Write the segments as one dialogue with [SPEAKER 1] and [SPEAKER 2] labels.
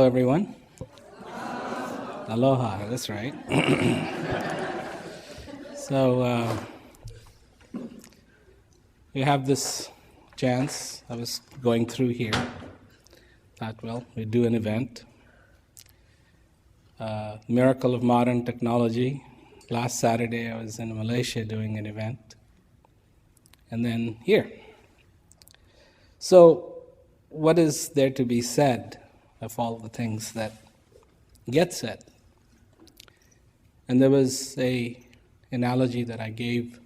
[SPEAKER 1] Hello, everyone. Aloha, that's right. So, we have this chance. I was going through here. Thought, well, we do an event. Miracle of modern technology. Last Saturday, I was in Malaysia doing an event. And then here. So, what is there to be said of all the things that get said? And there was an analogy that I gave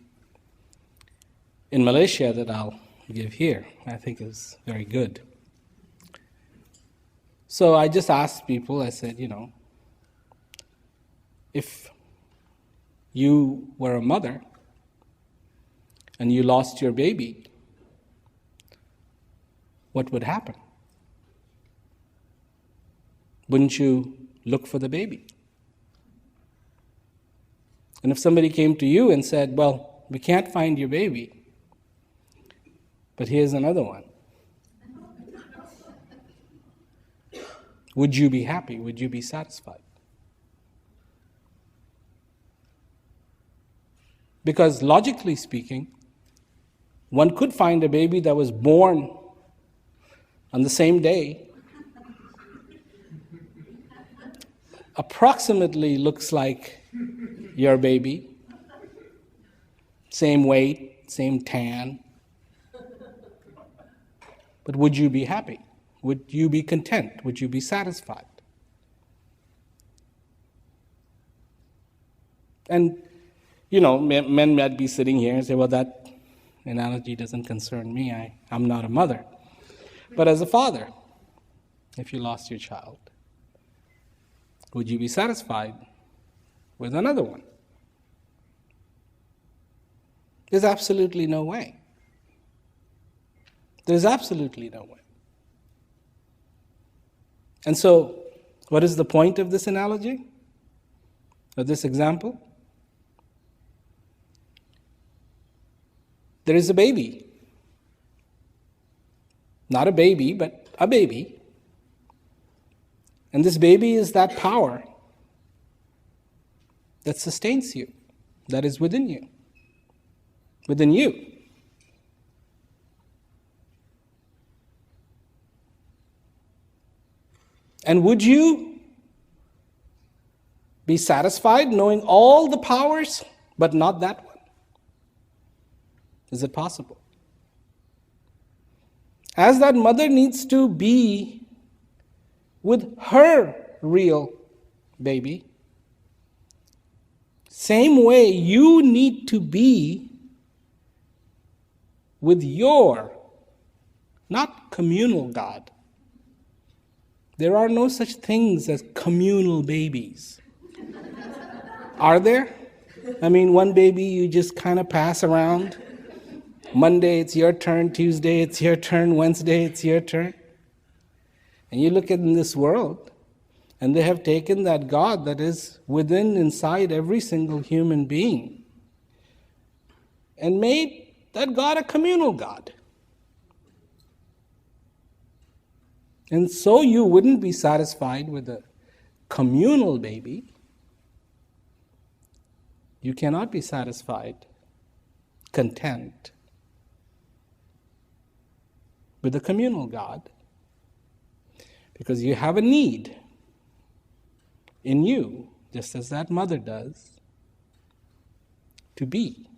[SPEAKER 1] in Malaysia that I'll give here. I think is very good. So I just asked people, I said, if you were a mother and you lost your baby, what would happen? Wouldn't you look for the baby? And if somebody came to you and said, well, we can't find your baby, but here's another one, would you be happy? Would you be satisfied? Because logically speaking, one could find a baby that was born on the same day, approximately looks like your baby, same weight, same tan. But would you be happy? Would you be content? Would you be satisfied? And, men might be sitting here and say, well, that analogy doesn't concern me. I'm not a mother. But as a father, if you lost your child, would you be satisfied with another one? There's absolutely no way. There's absolutely no way. And so, what is the point of this analogy? Of this example? There is a baby. Not a baby, but a baby. And this baby is that power that sustains you, that is within you. Within you. And would you be satisfied knowing all the powers, but not that one? Is it possible? As that mother needs to be with her real baby, same way you need to be with your, not communal God. There are no such things as communal babies. Are there? One baby you just kind of pass around. Monday it's your turn, Tuesday it's your turn, Wednesday it's your turn. And you look at in this world, and they have taken that God that is within, inside every single human being, and made that God a communal God. And so you wouldn't be satisfied with a communal baby. You cannot be satisfied, content with a communal God, because you have a need in you, just as that mother does, to be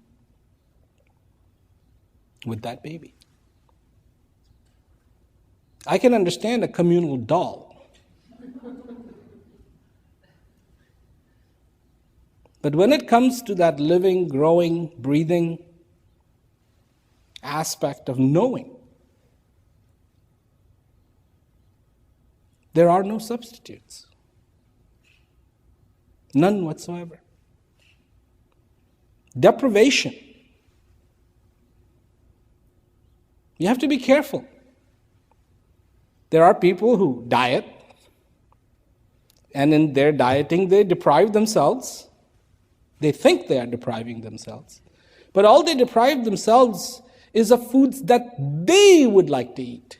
[SPEAKER 1] with that baby. I can understand a communal doll. But when it comes to that living, growing, breathing aspect of knowing, there are no substitutes. None whatsoever. Deprivation. You have to be careful. There are people who diet, and in their dieting they deprive themselves. They think they are depriving themselves. But all they deprive themselves is of foods that they would like to eat.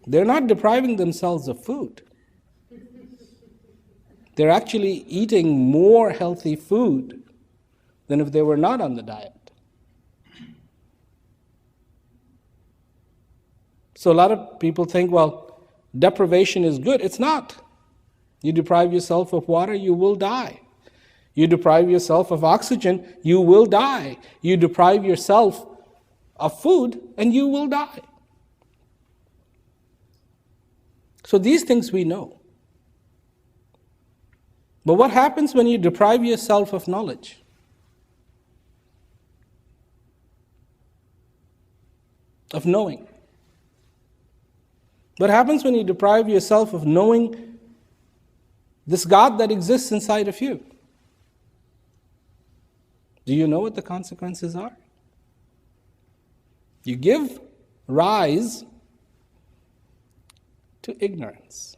[SPEAKER 1] They're not depriving themselves of food. They're actually eating more healthy food than if they were not on the diet. So a lot of people think, well, deprivation is good. It's not. You deprive yourself of water, you will die. You deprive yourself of oxygen, you will die. You deprive yourself of food, and you will die. So these things we know. But what happens when you deprive yourself of knowledge? Of knowing? What happens when you deprive yourself of knowing this God that exists inside of you? Do you know what the consequences are? You give rise to ignorance.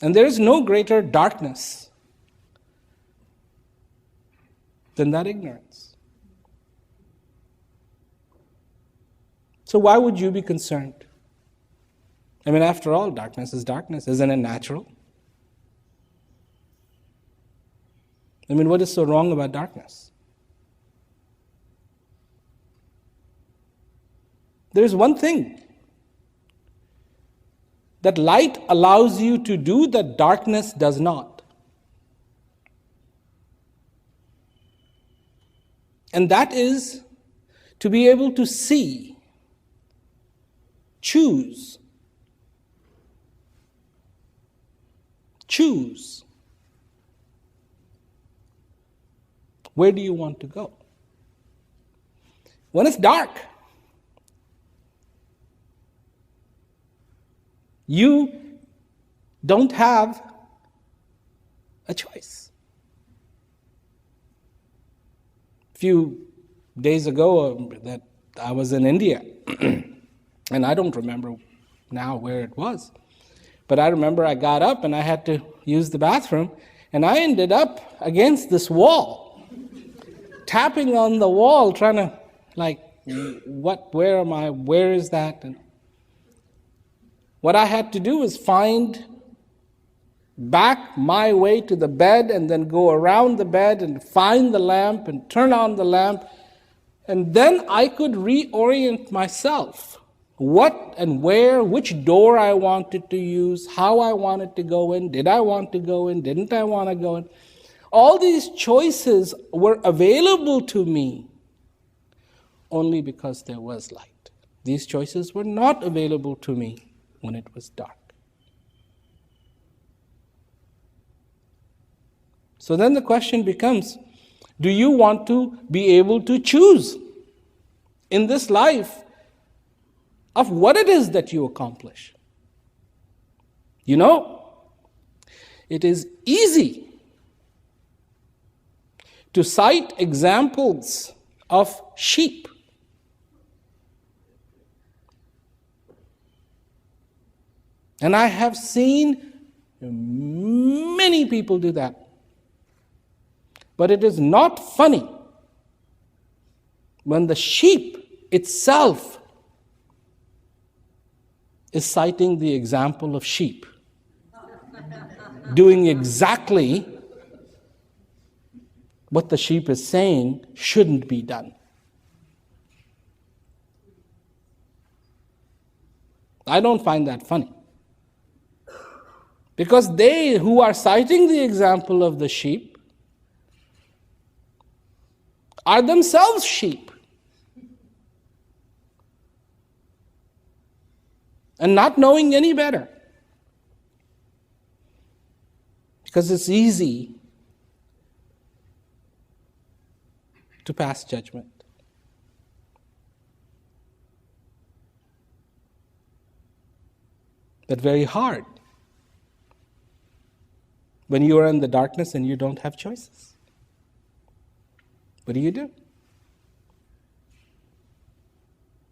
[SPEAKER 1] And there is no greater darkness than that ignorance. So why would you be concerned? I mean, after all, darkness is darkness. Isn't it natural? I mean, what is so wrong about darkness? There is one thing that light allows you to do that darkness does not. And that is to be able to see, choose. Where do you want to go? When it's dark, you don't have a choice. A few days ago, that I was in India, and I don't remember now where it was, but I remember I got up and I had to use the bathroom, and I ended up against this wall, tapping on the wall, trying to, where am I, where is that? And what I had to do was find back my way to the bed and then go around the bed and find the lamp and turn on the lamp. And then I could reorient myself. What and where, which door I wanted to use, how I wanted to go in, did I want to go in, didn't I want to go in. All these choices were available to me only because there was light. These choices were not available to me when it was dark. So then the question becomes, do you want to be able to choose in this life of what it is that you accomplish? You know, it is easy to cite examples of sheep. And I have seen many people do that. But it is not funny when the sheep itself is citing the example of sheep, doing exactly what the sheep is saying shouldn't be done. I don't find that funny. Because they who are citing the example of the sheep are themselves sheep. And not knowing any better. Because it's easy to pass judgment. But very hard when you are in the darkness and you don't have choices. What do you do?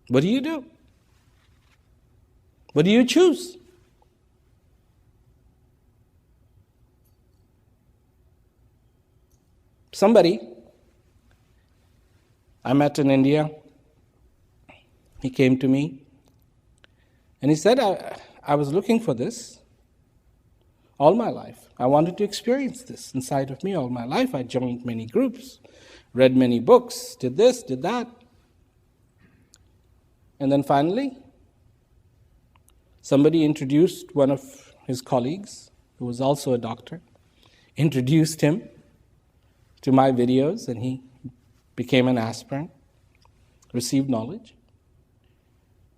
[SPEAKER 1] What do you do? What do you choose? Somebody I met in India, He came to me and he said, I was looking for this all my life. I wanted to experience this inside of me all my life. I joined many groups, read many books, did this, did that. And then finally, somebody introduced one of his colleagues, who was also a doctor, introduced him to my videos, and he became an aspirant, received knowledge.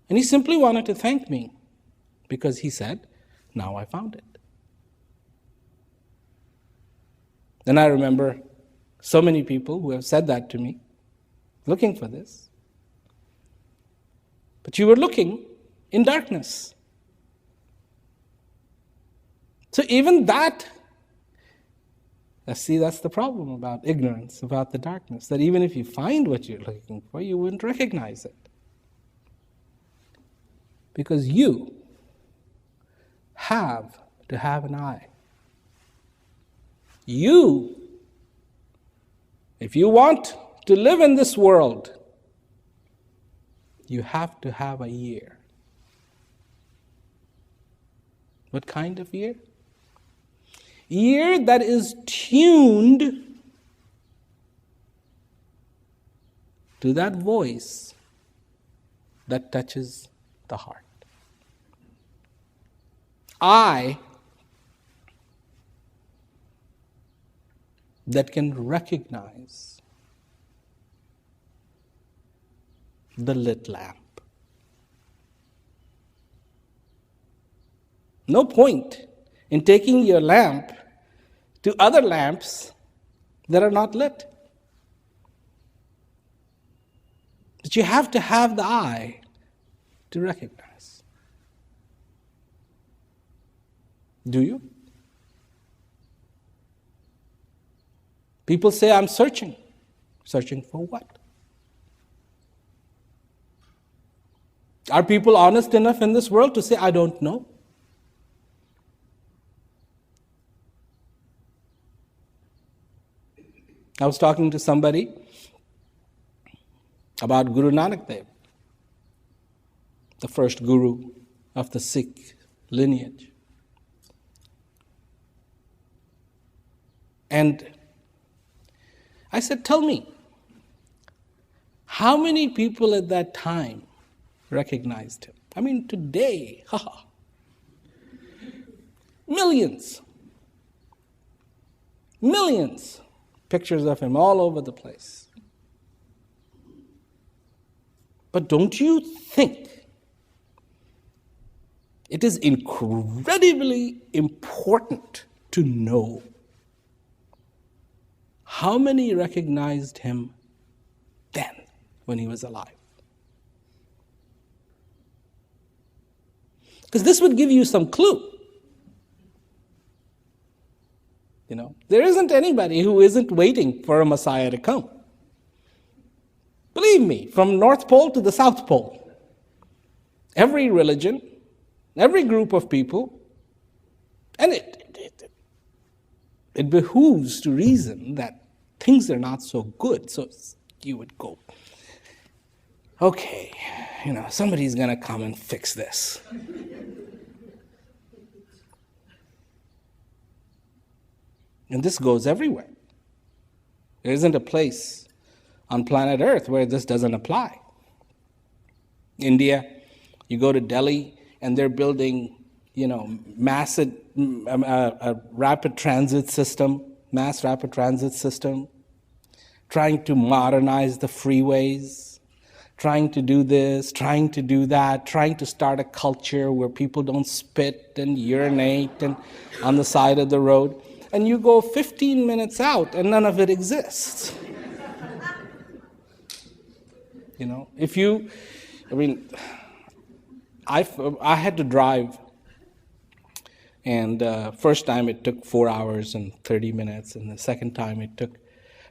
[SPEAKER 1] And he simply wanted to thank me because he said, now I found it. And I remember so many people who have said that to me, looking for this. But you were looking in darkness. So even that, see, that's the problem about ignorance, about the darkness, that even if you find what you're looking for, you wouldn't recognize it. Because you have to have an eye. You, if you want to live in this world, you have to have a ear. What kind of ear? Ear that is tuned to that voice that touches the heart. Eye that can recognize the lit lamp. No point in taking your lamp to other lamps that are not lit. But you have to have the eye to recognize. Do you? People say, I'm searching. Searching for what? Are people honest enough in this world to say, I don't know? I was talking to somebody about Guru Nanak Dev, the first guru of the Sikh lineage. And I said, tell me, how many people at that time recognized him? I mean, today, millions. Pictures of him all over the place. But don't you think it is incredibly important to know how many recognized him then, when he was alive? Because this would give you some clue. You know, there isn't anybody who isn't waiting for a Messiah to come. Believe me, from North Pole to the South Pole, every religion, every group of people, and it behooves to reason that things are not so good. So you would go, okay, somebody's going to come and fix this. And this goes everywhere. There isn't a place on planet Earth where this doesn't apply. India, you go to Delhi and they're building, massive rapid transit system, mass rapid transit system, trying to modernize the freeways, trying to do this, trying to do that, trying to start a culture where people don't spit and urinate and on the side of the road. And you go 15 minutes out and none of it exists. I had to drive, and first time it took 4 hours and 30 minutes, and the second time it took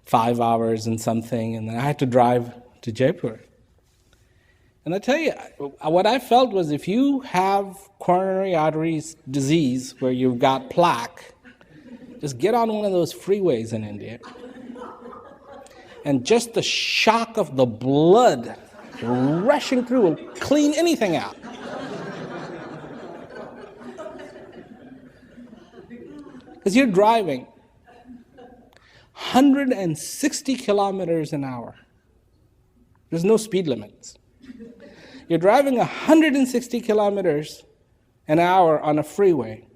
[SPEAKER 1] 5 hours and something, and then I had to drive to Jaipur. And I tell you, what I felt was if you have coronary arteries disease where you've got plaque, just get on one of those freeways in India, and just the shock of the blood rushing through, will clean anything out. Because you're driving 160 kilometers an hour. There's no speed limits. You're driving 160 kilometers an hour on a freeway,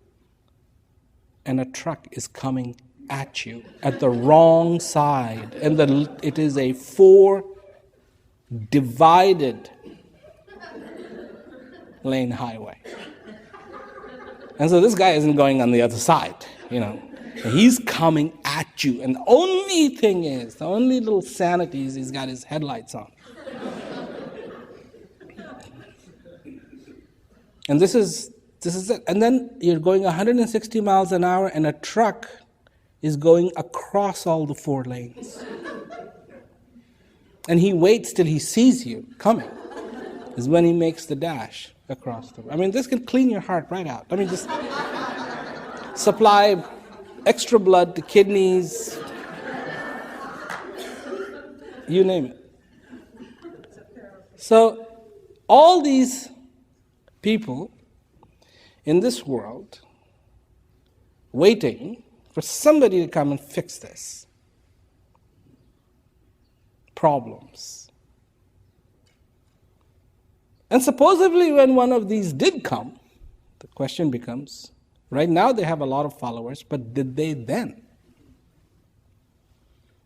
[SPEAKER 1] and a truck is coming at you at the wrong side, and it is a 4 divided lane highway. And so this guy isn't going on the other side, He's coming at you, and the only thing is, the only little sanity is he's got his headlights on. And this is it. And then you're going 160 miles an hour, and a truck is going across all the 4 lanes. And he waits till he sees you coming, is when he makes the dash across the... this can clean your heart right out. Just supply extra blood to kidneys, you name it. So, all these people in this world waiting for somebody to come and fix this problems. And supposedly when one of these did come, the question becomes, right now they have a lot of followers, but did they then?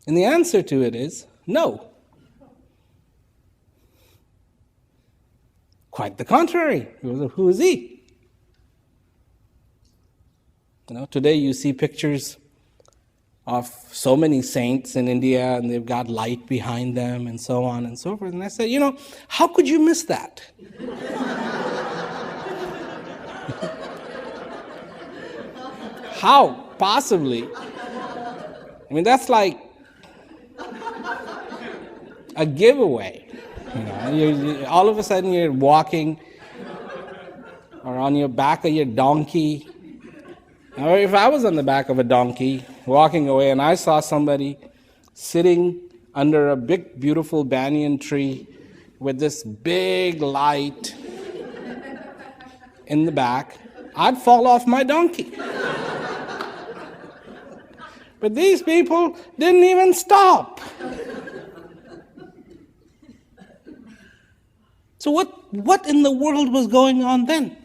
[SPEAKER 1] And the answer to it is no. Quite the contrary. Who is he? Today you see pictures of so many saints in India, and they've got light behind them and so on and so forth. And I said, how could you miss that? How? Possibly. That's like a giveaway. All of a sudden you're walking or on your back of your donkey. Or if I was on the back of a donkey walking away and I saw somebody sitting under a big, beautiful banyan tree with this big light in the back, I'd fall off my donkey. But these people didn't even stop. So what in the world was going on then?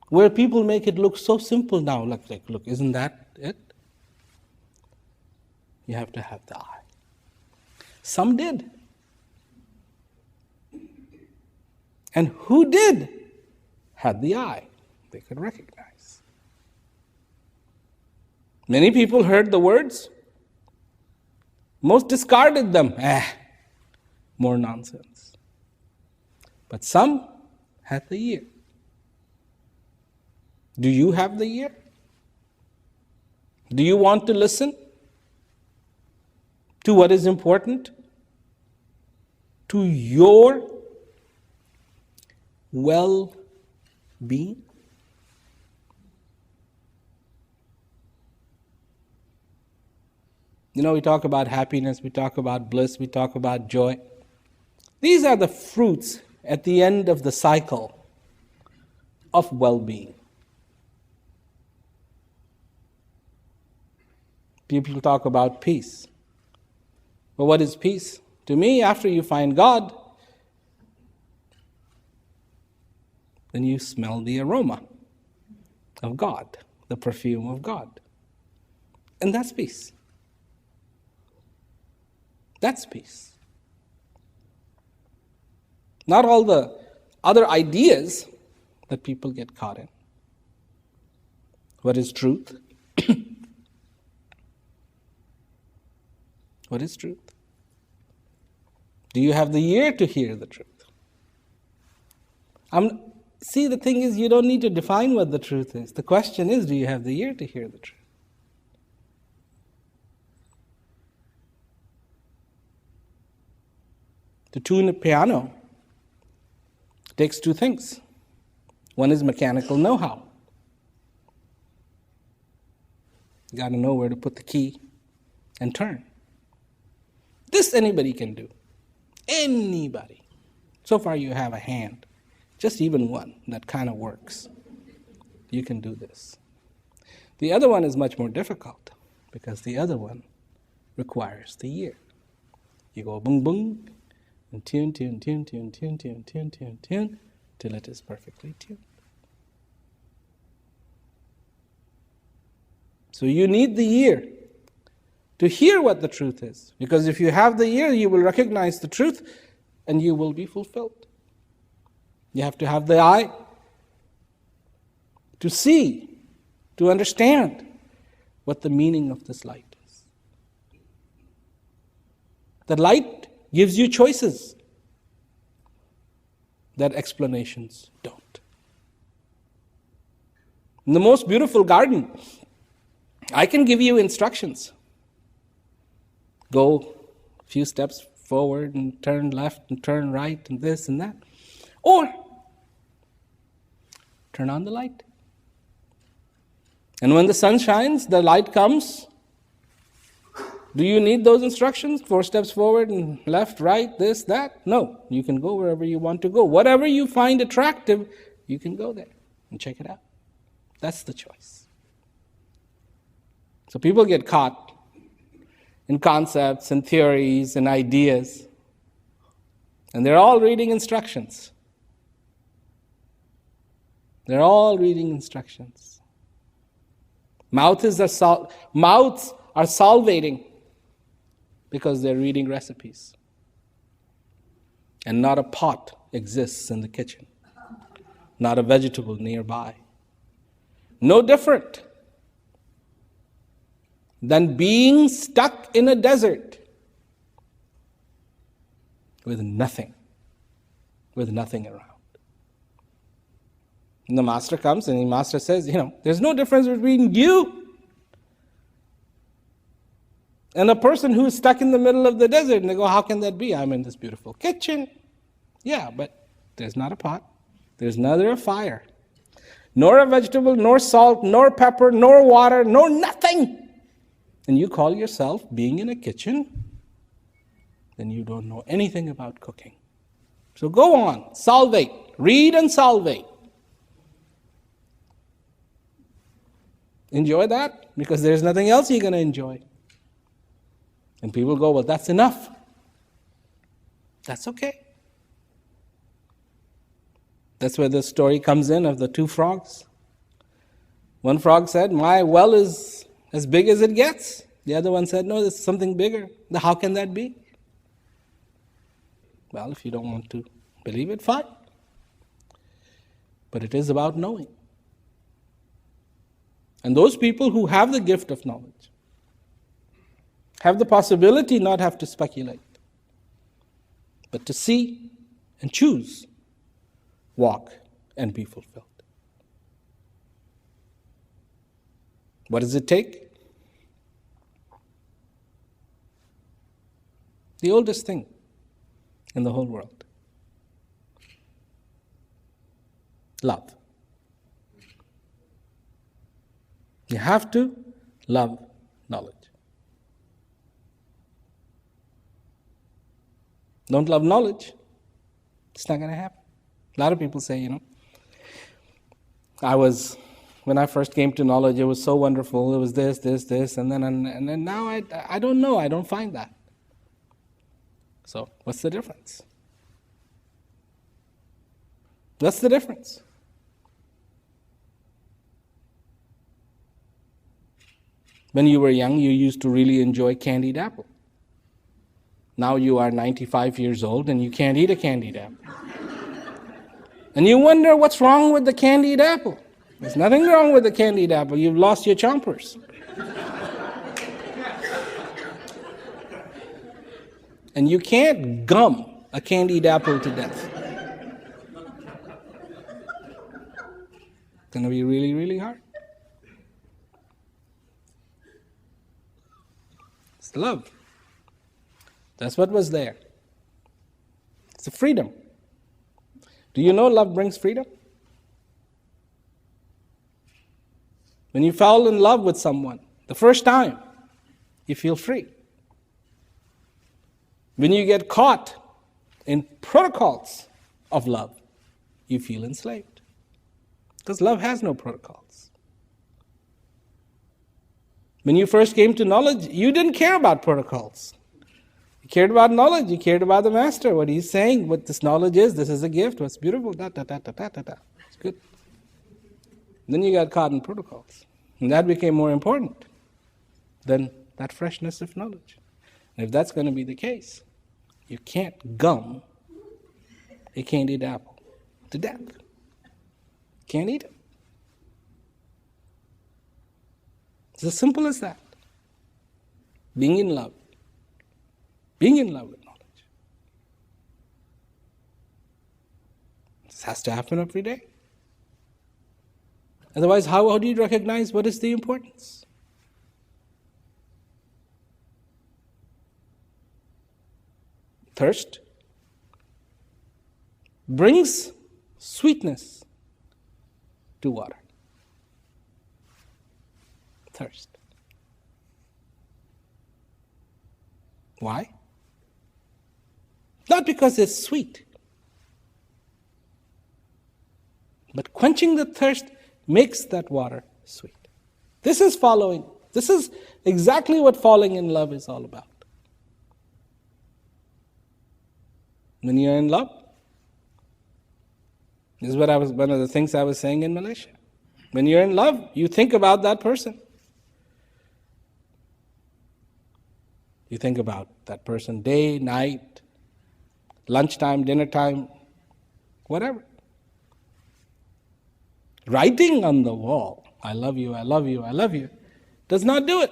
[SPEAKER 1] Where people make it look so simple now. Look, isn't that it? You have to have the eye. Some did. And who did had the eye they could recognize. Many people heard the words. Most discarded them. More nonsense. But some had the ear. Do you have the ear? Do you want to listen to what is important? To your well-being? We talk about happiness, we talk about bliss, we talk about joy. These are the fruits at the end of the cycle of well-being. People talk about peace. But what is peace? To me, after you find God, then you smell the aroma of God, the perfume of God. And that's peace. That's peace. Not all the other ideas that people get caught in. What is truth? What is truth? Do you have the ear to hear the truth? See, the thing is, you don't need to define what the truth is. The question is, do you have the ear to hear the truth? To tune a piano takes 2 things. One is mechanical know-how. You got to know where to put the key and turn. This anybody can do. Anybody. So far you have a hand, just even one that kind of works. You can do this. The other one is much more difficult because the other one requires the ear. You go boom, boom, and tune, tune, tune, tune, tune, tune, tune, tune, tune, till it is perfectly tuned. So you need the ear to hear what the truth is. Because if you have the ear, you will recognize the truth and you will be fulfilled. You have to have the eye to see, to understand what the meaning of this light is. The light gives you choices that explanations don't. In the most beautiful garden, I can give you instructions. Go a few steps forward and turn left and turn right and this and that. Or turn on the light. And when the sun shines, the light comes. Do you need those instructions? 4 steps forward and left, right, this, that? No. You can go wherever you want to go. Whatever you find attractive, you can go there and check it out. That's the choice. So people get caught in concepts and theories and ideas. And they're all reading instructions. They're all reading instructions. Mouths are salivating because they're reading recipes. And not a pot exists in the kitchen. Not a vegetable nearby. No different than being stuck in a desert with nothing around. And the master comes and the master says, there's no difference between you and a person who is stuck in the middle of the desert. And they go, how can that be? I'm in this beautiful kitchen. Yeah, but there's not a pot. There's neither a fire, nor a vegetable, nor salt, nor pepper, nor water, nor nothing. And you call yourself being in a kitchen? Then you don't know anything about cooking. So go on, salivate, read and salivate. Enjoy that, because there's nothing else you're going to enjoy. And people go, well, that's enough. That's okay. That's where the story comes in of the 2 frogs. One frog said, my well is as big as it gets. The other one said, no, there's something bigger. How can that be? Well, if you don't want to believe it, fine. But it is about knowing. And those people who have the gift of knowledge have the possibility not have to speculate, but to see and choose, walk and be fulfilled. What does it take? The oldest thing in the whole world. Love. You have to love knowledge. Don't love knowledge, it's not going to happen. A lot of people say, when I first came to knowledge, it was so wonderful, it was this, and then now I don't know, I don't find that. So, what's the difference? What's the difference? When you were young, you used to really enjoy candied apple. Now you are 95 years old and you can't eat a candied apple. And you wonder what's wrong with the candied apple. There's nothing wrong with the candied apple. You've lost your chompers. And you can't gum a candied apple to death. It's going to be really, really hard. It's love. That's what was there. It's a freedom. Do you know love brings freedom? When you fall in love with someone, the first time, you feel free. When you get caught in protocols of love, you feel enslaved. Because love has no protocols. When you first came to knowledge, you didn't care about protocols. You cared about knowledge, you cared about the master, what he's saying, what this knowledge is, this is a gift, what's beautiful, It's good. Then you got caught in protocols. And that became more important than that freshness of knowledge. And if that's going to be the case, you can't gum a candied apple to death. Can't eat it. It's as simple as that. Being in love. Being in love with knowledge. This has to happen every day. Otherwise, how do you recognize what is the importance? Thirst brings sweetness to water. Thirst. Why? Not because it's sweet, but quenching the thirst makes that water sweet. This is exactly what falling in love is all about. When you're in love, this is one of the things I was saying in Malaysia. When you're in love, you think about that person. You think about that person day, night, lunchtime, dinner time, whatever. Writing on the wall, I love you, I love you, I love you, does not do it.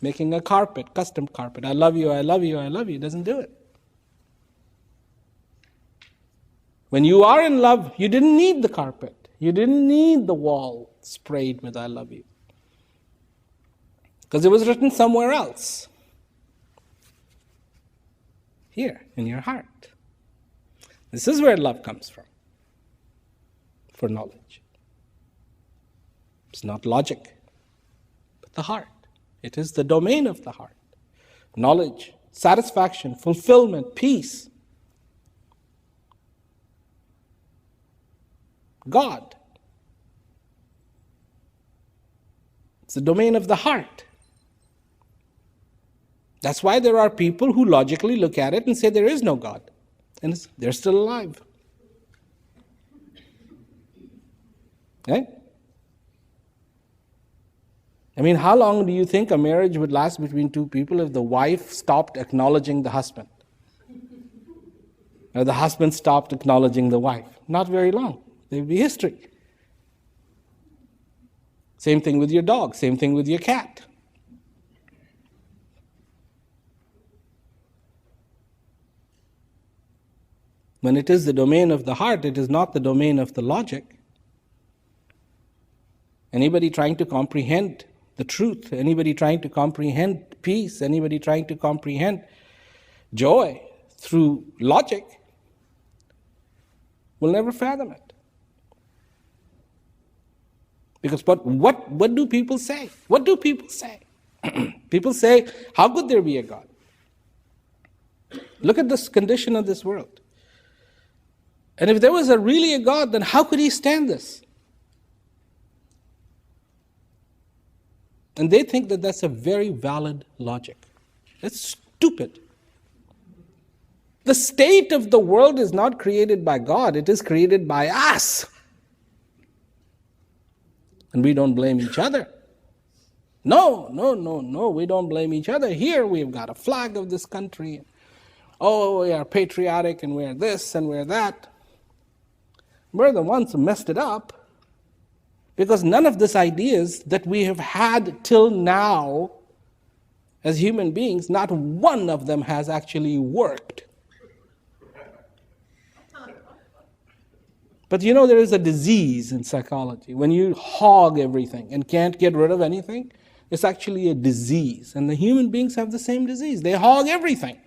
[SPEAKER 1] Making a carpet, custom carpet, I love you, I love you, I love you, doesn't do it. When you are in love, you didn't need the carpet. You didn't need the wall sprayed with I love you. Because it was written somewhere else. Here, in your heart. This is where love comes from. For knowledge. It's not logic, but the heart. It is the domain of the heart. Knowledge, satisfaction, fulfillment, peace. God. It's the domain of the heart. That's why there are people who logically look at it and say there is no God. And they're still alive. Okay? I mean, how long do you think a marriage would last between two people if the wife stopped acknowledging the husband? Or the husband stopped acknowledging the wife? Not very long. There would be history. Same thing with your dog, same thing with your cat. When it is the domain of the heart, it is not the domain of the logic. Anybody trying to comprehend the truth, anybody trying to comprehend peace, anybody trying to comprehend joy through logic will never fathom it. Because what do people say? What do people say? People say, how could there be a God? Look at this condition of this world. And if there was really a God, then how could he stand this? And they think that that's a very valid logic. That's stupid. The state of the world is not created by God, it is created by us. And we don't blame each other. No, we don't blame each other. Here we've got a flag of this country. Oh, we are patriotic and we're this and we're that. We're the ones who messed it up. Because none of these ideas that we have had till now as human beings, not one of them has actually worked. But there is a disease in psychology. When you hog everything and can't get rid of anything, it's actually a disease. And the human beings have the same disease. They hog everything.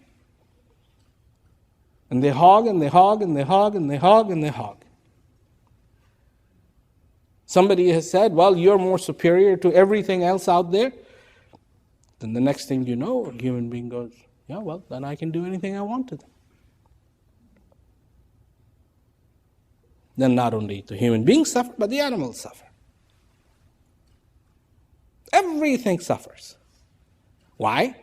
[SPEAKER 1] And they hog and they hog and they hog and they hog and they hog. Somebody has said, well, you're more superior to everything else out there. Then the next thing you know, a human being goes, yeah, well, then I can do anything I want to them. then not only the human beings suffer, but the animals suffer. Everything suffers. Why?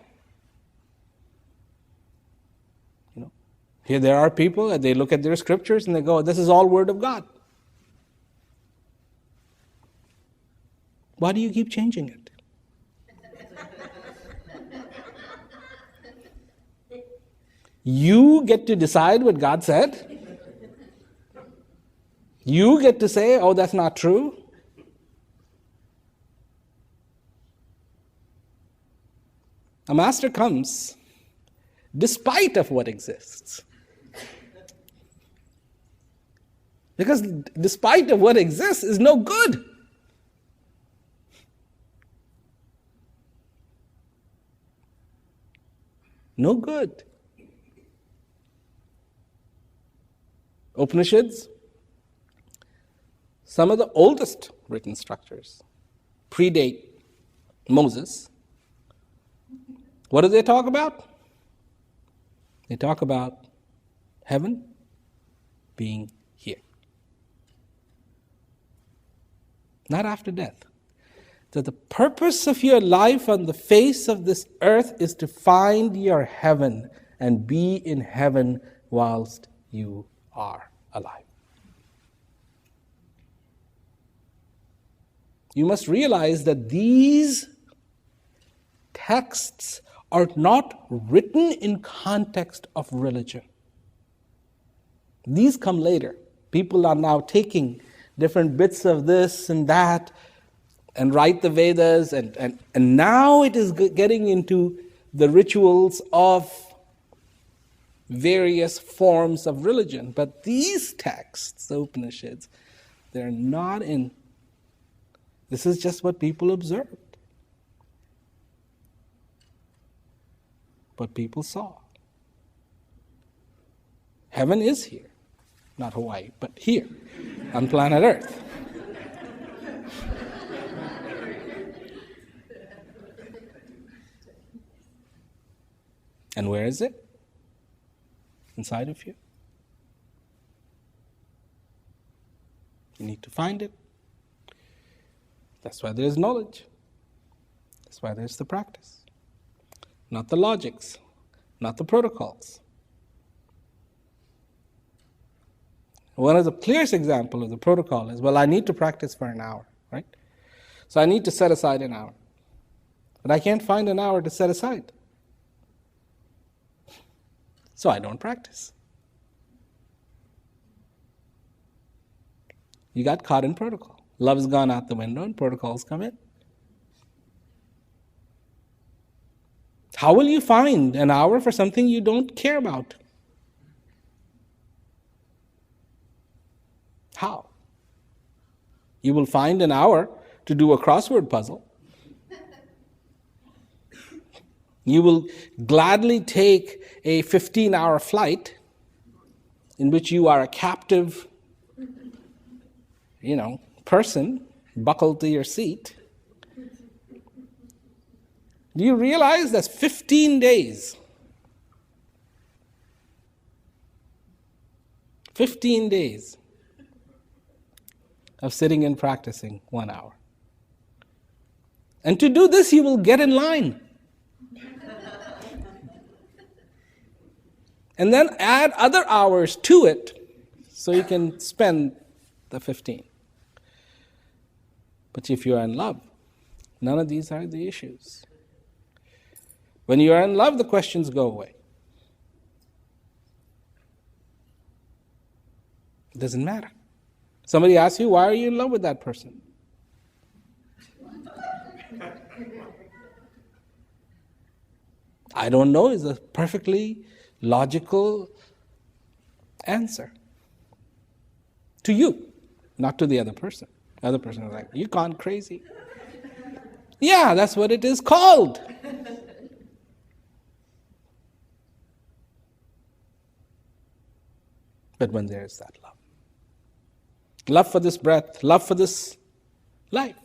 [SPEAKER 1] Here there are people that they look at their scriptures and they go, this is all word of God. Why do you keep changing it? You get to decide what God said. You get to say, oh, that's not true. A master comes despite of what exists. Because despite of what exists is no good. No good. Upanishads, some of the oldest written structures, predate Moses. What do they talk about? They talk about heaven being here. Not after death. That the purpose of your life on the face of this earth is to find your heaven and be in heaven whilst you are alive. You must realize that these texts are not written in context of religion. These come later. People are now taking different bits of this and that and write the Vedas, and now it is getting into the rituals of various forms of religion. But these texts, the Upanishads, they're not in. This is just what people observed. What people saw. Heaven is here. Not Hawaii, but here, on planet Earth. And where is it? Inside of you. You need to find it. That's why there's knowledge. That's why there's the practice. Not the logics, not the protocols. One of the clearest examples of the protocol is, well, I need to practice for an hour, right? So I need to set aside an hour. But I can't find an hour to set aside. So I don't practice. You got caught in protocol. Love's gone out the window and protocols come in. How will you find an hour for something you don't care about? How? You will find an hour to do a crossword puzzle. You will gladly take a 15-hour flight in which you are a captive, person buckled to your seat. Do you realize that's 15 days? 15 days of sitting and practicing 1 hour. And to do this, you will get in line. And then add other hours to it so you can spend the 15. But if you are in love, none of these are the issues. When you are in love, the questions go away. It doesn't matter. Somebody asks you, why are you in love with that person? I don't know is a perfectly logical answer. To you, not to the other person. The other person is like, you gone crazy. Yeah, that's what it is called. But when there is that love for this breath, love for this life.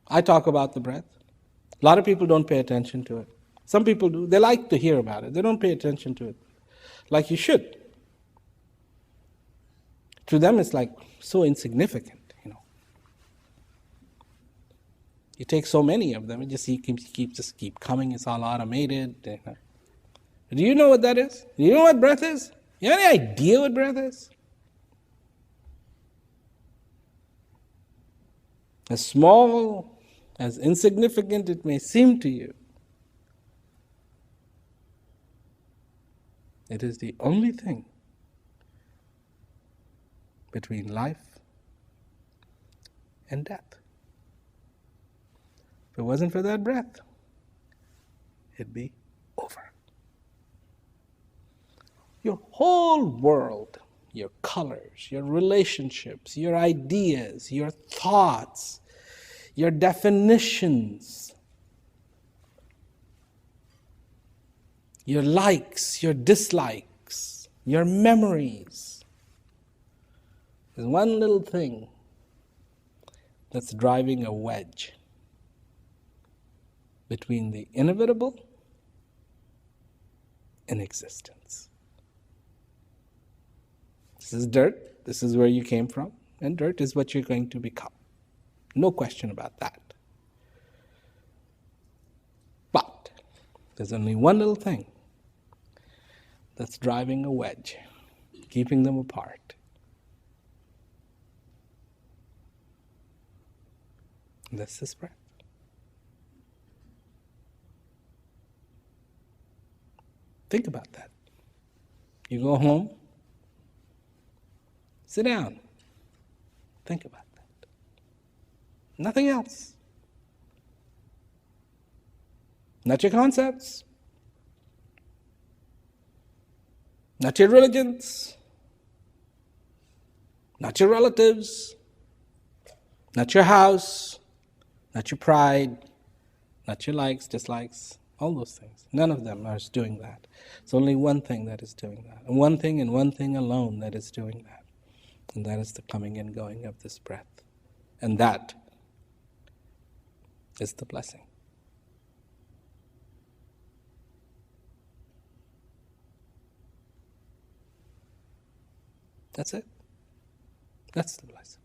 [SPEAKER 1] I talk about the breath. A lot of people don't pay attention to it. Some people do. They like to hear about it. They don't pay attention to it like you should. To them, it's like so insignificant. You take so many of them, it just keep coming. It's all automated. Do you know what that is? Do you know what breath is? You have any idea what breath is? As small, as insignificant it may seem to you, it is the only thing between life and death. If it wasn't for that breath, it'd be over. Your whole world, your colors, your relationships, your ideas, your thoughts, your definitions, your likes, your dislikes, your memories, is one little thing that's driving a wedge between the inevitable and existence. This is dirt, this is where you came from, and dirt is what you're going to become. No question about that. But there's only one little thing that's driving a wedge, keeping them apart. And that's this breath. Think about that. You go home, sit down, think about that. Nothing else. Not your concepts, not your religions, not your relatives, not your house, not your pride, not your likes, dislikes, all those things. None of them are doing that. It's only one thing that is doing that. And one thing alone that is doing that. And that is the coming and going of this breath. And that is the blessing. That's it. That's the blessing.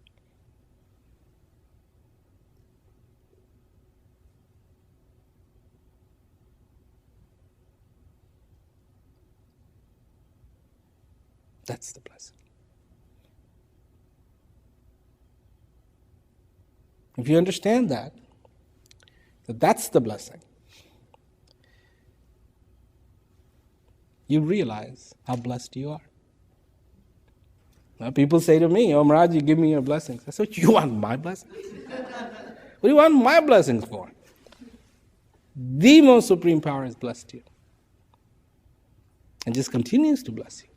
[SPEAKER 1] That's the blessing. If you understand that that's the blessing, you realize how blessed you are. Now people say to me, "Oh, Maharaj, you give me your blessings." I said, "You want my blessings? What do you want my blessings for? The most supreme power has blessed you and just continues to bless you.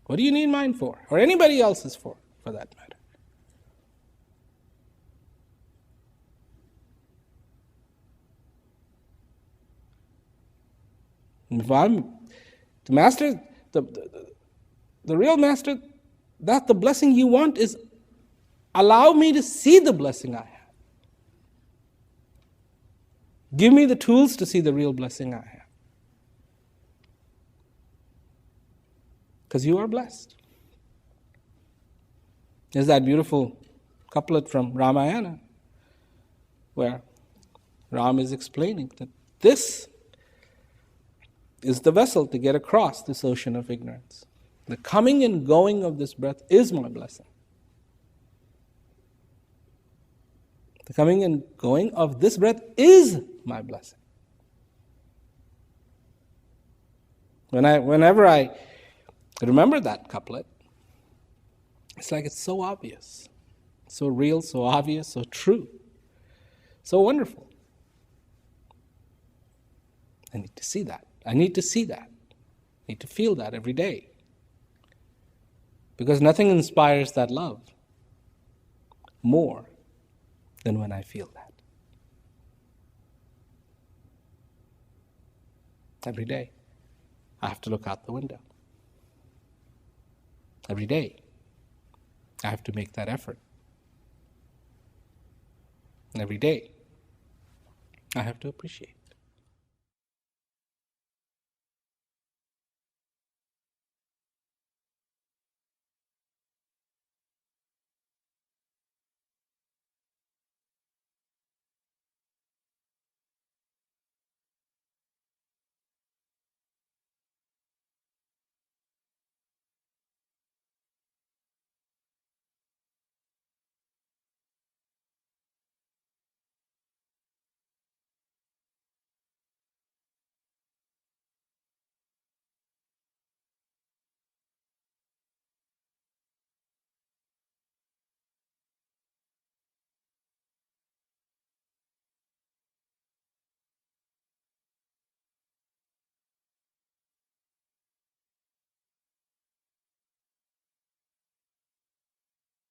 [SPEAKER 1] What do you need mine for? Or anybody else's for that matter?" And if I'm the master, the real master, that the blessing you want is allow me to see the blessing I have. Give me the tools to see the real blessing I have. Because you are blessed. There's that beautiful couplet from Ramayana where Ram is explaining that this is the vessel to get across this ocean of ignorance. The coming and going of this breath is my blessing. The coming and going of this breath is my blessing. Whenever I remember that couplet, it's like it's so obvious, so real, so obvious, so true, so wonderful. I need to see that. I need to see that. I need to feel that every day. Because nothing inspires that love more than when I feel that. Every day, I have to look out the window. Every day, I have to make that effort. Every day, I have to appreciate.